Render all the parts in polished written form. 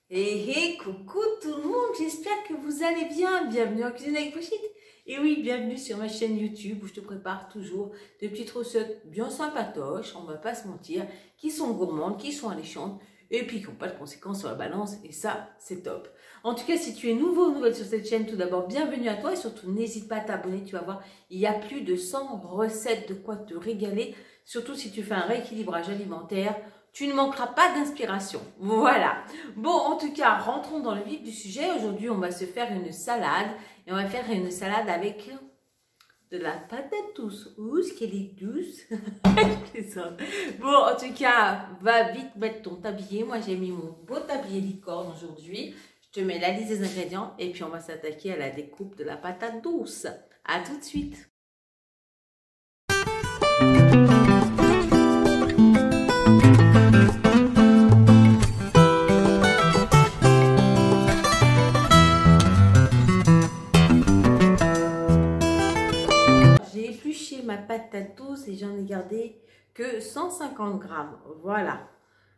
Coucou tout le monde, j'espère que vous allez bien. Bienvenue en cuisine avec Brigitte. Et oui, bienvenue sur ma chaîne YouTube où je te prépare toujours des petites recettes bien sympatoches, on va pas se mentir, qui sont gourmandes, qui sont alléchantes et puis qui n'ont pas de conséquences sur la balance. Et ça, c'est top. En tout cas, si tu es nouveau ou nouvelle sur cette chaîne, tout d'abord, bienvenue à toi et surtout, n'hésite pas à t'abonner. Tu vas voir, il y a plus de 100 recettes de quoi te régaler, surtout si tu fais un rééquilibrage alimentaire. Tu ne manqueras pas d'inspiration. Voilà. Bon, en tout cas, rentrons dans le vif du sujet. Aujourd'hui, on va se faire une salade. Et on va faire une salade avec de la patate douce. Ouh, ce qu'elle est douce. Bon, en tout cas, va vite mettre ton tablier. Moi, j'ai mis mon beau tablier licorne aujourd'hui. Je te mets la liste des ingrédients. Et puis, on va s'attaquer à la découpe de la patate douce. À tout de suite. Ma patate douce et j'en ai gardé que 150 grammes. Voilà.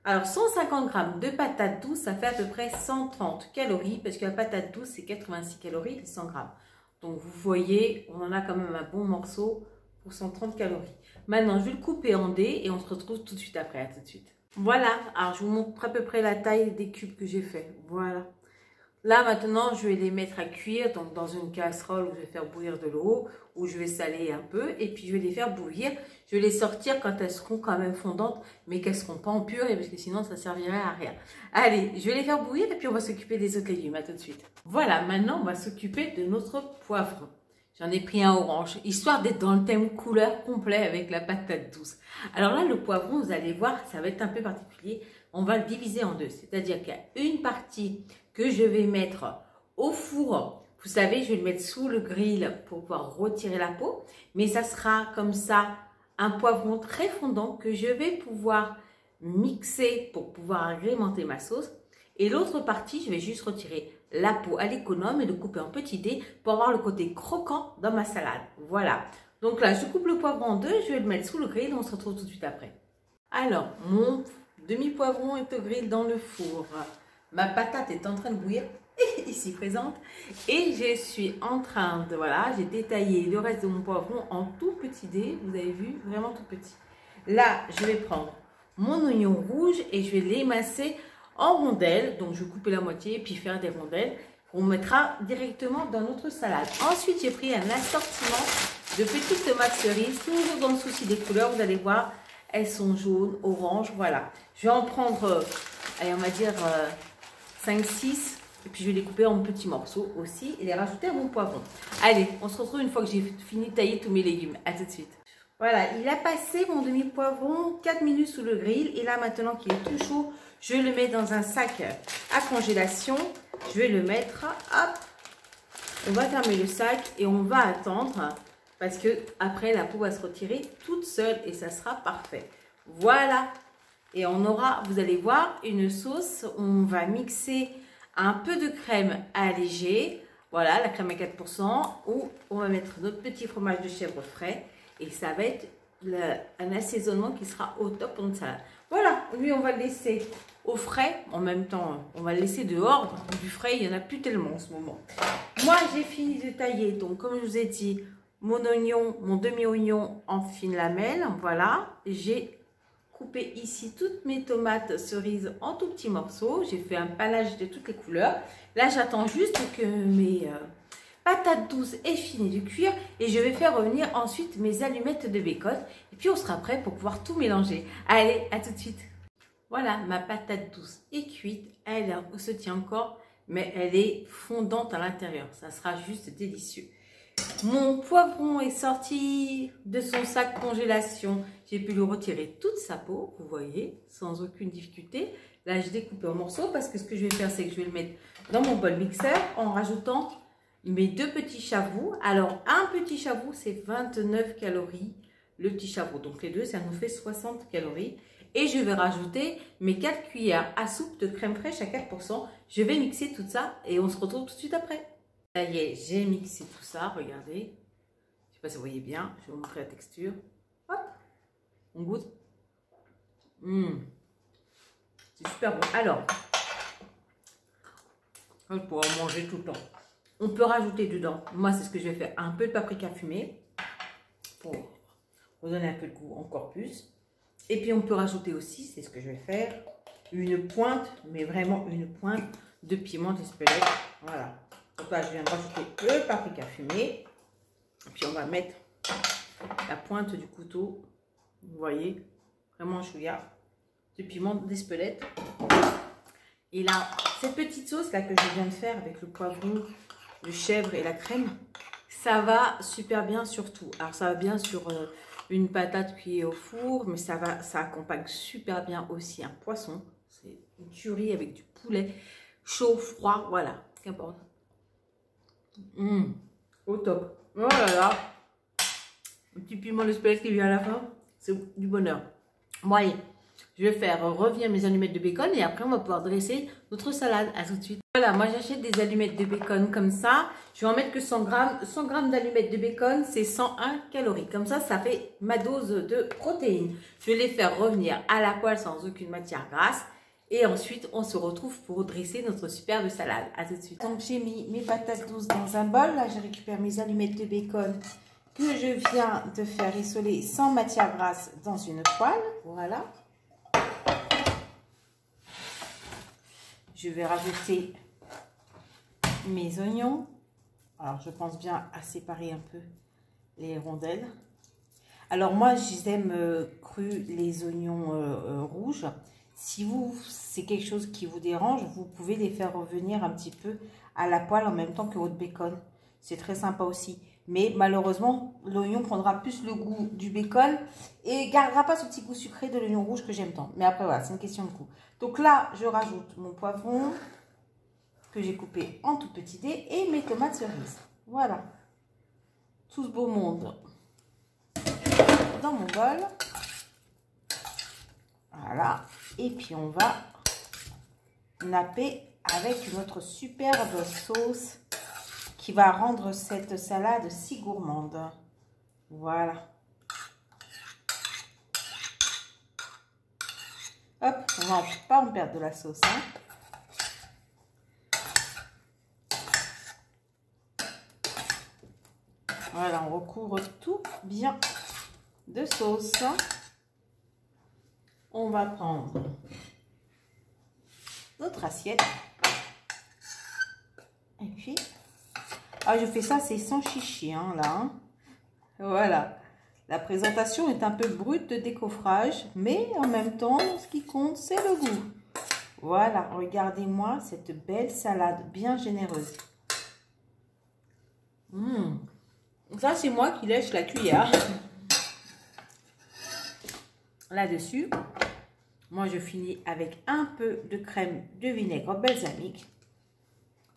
Alors 150 grammes de patate douce, ça fait à peu près 130 calories parce que la patate douce c'est 86 calories et 100 grammes. Donc vous voyez, on en a quand même un bon morceau pour 130 calories. Maintenant, je vais le couper en dés et on se retrouve tout de suite après. À tout de suite. Voilà. Alors je vous montre à peu près la taille des cubes que j'ai fait. Voilà. Là, maintenant, je vais les mettre à cuire donc dans une casserole où je vais faire bouillir de l'eau, où je vais saler un peu et puis je vais les faire bouillir. Je vais les sortir quand elles seront quand même fondantes, mais qu'elles ne seront pas en purée parce que sinon, ça ne servirait à rien. Allez, je vais les faire bouillir et puis on va s'occuper des autres légumes. À tout de suite. Voilà, maintenant, on va s'occuper de notre poivron. J'en ai pris un orange, histoire d'être dans le thème couleur complet avec la patate douce. Alors là, le poivron, vous allez voir, ça va être un peu particulier. On va le diviser en deux, c'est-à-dire qu'il y a une partie que je vais mettre au four. Vous savez, je vais le mettre sous le grill pour pouvoir retirer la peau. Mais ça sera comme ça un poivron très fondant que je vais pouvoir mixer pour pouvoir agrémenter ma sauce. Et l'autre partie, je vais juste retirer la peau à l'économe et le couper en petits dés pour avoir le côté croquant dans ma salade. Voilà. Donc là, je coupe le poivron en deux, je vais le mettre sous le grill et on se retrouve tout de suite après. Alors, mon demi-poivron est au grill dans le four. Ma patate est en train de bouillir, ici présente. Et je suis en train de, voilà, j'ai détaillé le reste de mon poivron en tout petits dés. Vous avez vu, vraiment tout petit. Là, je vais prendre mon oignon rouge et je vais l'émasser en rondelles. Donc, je vais couper la moitié puis faire des rondelles. On mettra directement dans notre salade. Ensuite, j'ai pris un assortiment de petites tomates cerises. Toujours dans le souci des couleurs, vous allez voir, elles sont jaunes, oranges, voilà. Je vais en prendre, allez, on va dire 5-6. Et puis, je vais les couper en petits morceaux aussi et les rajouter à mon poivron. Allez, on se retrouve une fois que j'ai fini de tailler tous mes légumes. À tout de suite. Voilà, il a passé mon demi-poivron 4 minutes sous le grill. Et là, maintenant qu'il est tout chaud, je le mets dans un sac à congélation. Je vais le mettre, hop, on va fermer le sac et on va attendre parce que après la peau va se retirer toute seule et ça sera parfait. Voilà, et on aura, vous allez voir, une sauce. On va mixer un peu de crème allégée, voilà, la crème à 4%, où on va mettre notre petit fromage de chèvre frais et ça va être un assaisonnement qui sera au top pour notre salade. Voilà, lui on va le laisser au frais, en même temps on va le laisser dehors, du frais il n'y en a plus tellement en ce moment. Moi j'ai fini de tailler, donc comme je vous ai dit, mon oignon, mon demi-oignon en fines lamelles, voilà, j'ai coupé ici toutes mes tomates cerises en tout petits morceaux, j'ai fait un panage de toutes les couleurs. Là j'attends juste que mes patates douces aient fini de cuire et je vais faire revenir ensuite mes allumettes de bacon et puis on sera prêt pour pouvoir tout mélanger. Allez, à tout de suite. Voilà, ma patate douce est cuite, elle se tient encore, mais elle est fondante à l'intérieur. Ça sera juste délicieux. Mon poivron est sorti de son sac congélation. J'ai pu lui retirer toute sa peau, vous voyez, sans aucune difficulté. Là, j'ai découpé en morceaux parce que ce que je vais faire, c'est que je vais le mettre dans mon bol mixeur en rajoutant mes deux petits chavous. Alors, un petit chavou, c'est 29 calories. Le petit chavou, donc les deux, ça nous fait 60 calories. Et je vais rajouter mes 4 cuillères à soupe de crème fraîche à 4%. Je vais mixer tout ça et on se retrouve tout de suite après. Ça y est, j'ai mixé tout ça, regardez. Je ne sais pas si vous voyez bien, je vais vous montrer la texture. Hop, on goûte. C'est super bon. Alors, On pourra en manger tout le temps. On peut rajouter dedans, moi c'est ce que je vais faire, un peu de paprika fumé pour redonner un peu de goût encore plus. Et puis on peut rajouter aussi, c'est ce que je vais faire, une pointe, mais vraiment une pointe de piment d'Espelette. Voilà. Donc là je viens de rajouter le paprika fumé. Et puis on va mettre la pointe du couteau, vous voyez, vraiment un chouïa de piment d'Espelette. Et là, cette petite sauce là que je viens de faire avec le poivron, le chèvre et la crème, ça va super bien sur tout. Alors ça va bien sur une patate cuite au four, mais ça accompagne super bien aussi un poisson. C'est une tuerie avec du poulet chaud, froid, voilà, qu'importe. Au top. Oh là là, un petit piment d'Espelette qui vient à la fin, c'est du bonheur. Bon allez, je vais faire revenir mes allumettes de bacon et après on va pouvoir dresser notre salade. À tout de suite. Voilà, moi j'achète des allumettes de bacon comme ça. Je vais en mettre que 100 grammes. 100 grammes d'allumettes de bacon, c'est 101 calories. Comme ça, ça fait ma dose de protéines. Je vais les faire revenir à la poêle sans aucune matière grasse. Et ensuite, on se retrouve pour dresser notre superbe salade. À tout de suite. Donc j'ai mis mes patates douces dans un bol. Là, je récupère mes allumettes de bacon que je viens de faire rissoler sans matière grasse dans une poêle. Voilà. Je vais rajouter mes oignons. Alors, je pense bien à séparer un peu les rondelles. Alors, moi, j'aime cru les oignons rouges. Si c'est quelque chose qui vous dérange, vous pouvez les faire revenir un petit peu à la poêle en même temps que votre bacon. C'est très sympa aussi. Mais malheureusement, l'oignon prendra plus le goût du bacon et gardera pas ce petit goût sucré de l'oignon rouge que j'aime tant. Mais après, voilà, c'est une question de goût. Donc là, je rajoute mon poivron que j'ai coupé en tout petits dés et mes tomates cerises. Voilà. Tout ce beau monde dans mon bol. Voilà. Et puis, on va napper avec notre superbe sauce qui va rendre cette salade si gourmande. Voilà. Hop, on va pas en perdre de la sauce. Hein. Voilà, on recouvre tout bien de sauce. On va prendre notre assiette. Et puis, je fais ça, c'est sans chichi, hein, là. Hein. Voilà. La présentation est un peu brute de décoffrage, mais en même temps, ce qui compte, c'est le goût. Voilà, regardez-moi cette belle salade bien généreuse. Ça, c'est moi qui lèche la cuillère. Là-dessus, moi, je finis avec un peu de crème de vinaigre balsamique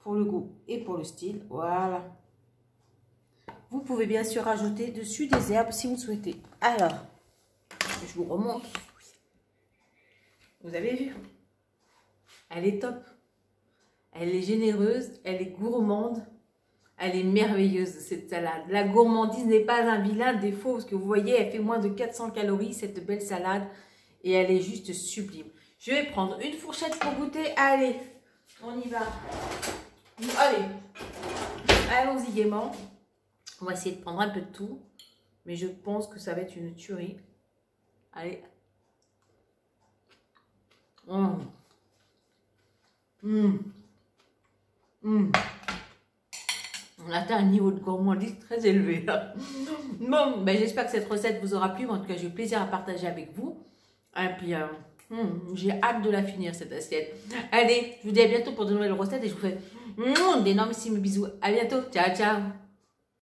pour le goût et pour le style. Voilà. Vous pouvez bien sûr rajouter dessus des herbes si vous souhaitez. Alors, je vous remonte. Vous avez vu? Elle est top. Elle est généreuse, elle est gourmande. Elle est merveilleuse cette salade. La gourmandise n'est pas un vilain défaut parce que vous voyez, elle fait moins de 400 calories cette belle salade et elle est juste sublime. Je vais prendre une fourchette pour goûter. Allez, on y va. Allez, allons-y gaiement. On va essayer de prendre un peu de tout, mais je pense que ça va être une tuerie. Allez. On atteint un niveau de gourmandise très élevé. Bon, ben, j'espère que cette recette vous aura plu. En tout cas, j'ai eu plaisir à partager avec vous. Et puis, j'ai hâte de la finir, cette assiette. Allez, je vous dis à bientôt pour de nouvelles recettes et je vous fais d'énormissimes bisous. À bientôt. Ciao, ciao.